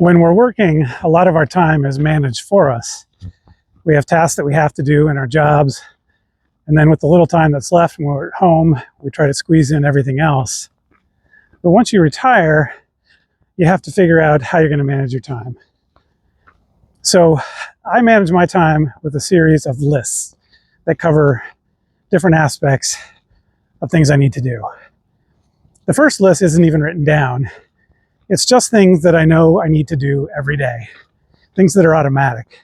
When we're working, a lot of our time is managed for us. We have tasks that we have to do in our jobs, and then with the little time that's left when we're at home, we try to squeeze in everything else. But once you retire, you have to figure out how you're going to manage your time. So I manage my time with a series of lists that cover different aspects of things I need to do. The first list isn't even written down. It's just things that I know I need to do every day, things that are automatic.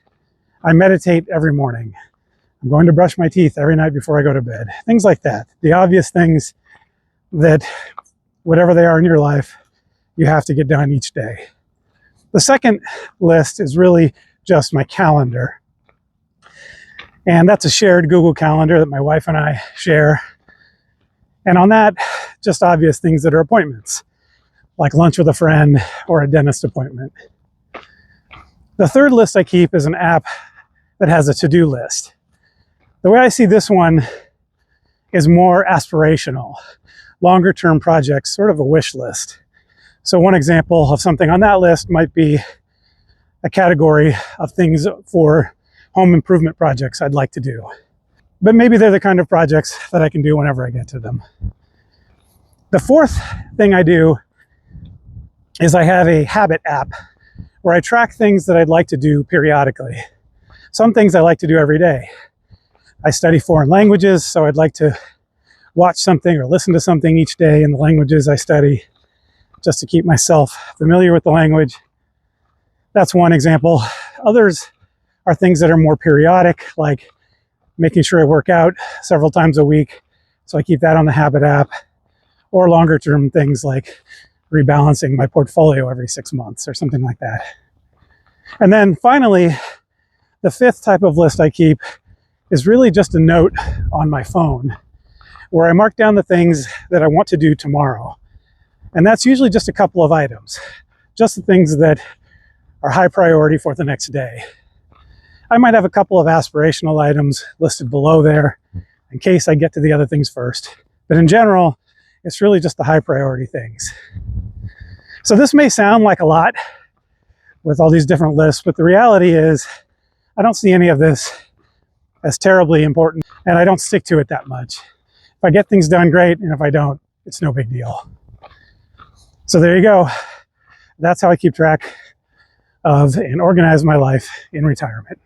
I meditate every morning. I'm going to brush my teeth every night before I go to bed. Things like that. The obvious things that, whatever they are in your life, you have to get done each day. The second list is really just my calendar. And that's a shared Google Calendar that my wife and I share. And on that, just obvious things that are appointments, like lunch with a friend or a dentist appointment. The third list I keep is an app that has a to-do list. The way I see this one is more aspirational, longer term projects, sort of a wish list. So one example of something on that list might be a category of things for home improvement projects I'd like to do. But maybe they're the kind of projects that I can do whenever I get to them. The fourth thing I do is I have a habit app where I track things that I'd like to do periodically. Some things I like to do every day. I study foreign languages, so I'd like to watch something or listen to something each day in the languages I study, just to keep myself familiar with the language. That's one example. Others are things that are more periodic, like making sure I work out several times a week, so I keep that on the habit app, or longer term things like rebalancing my portfolio every 6 months or something like that. And then finally, the fifth type of list I keep is really just a note on my phone where I mark down the things that I want to do tomorrow. And that's usually just a couple of items, just the things that are high priority for the next day. I might have a couple of aspirational items listed below there in case I get to the other things first. But in general, it's really just the high priority things. So this may sound like a lot with all these different lists, but the reality is I don't see any of this as terribly important, and I don't stick to it that much. If I get things done, great, and if I don't, it's no big deal. So there you go. That's how I keep track of and organize my life in retirement.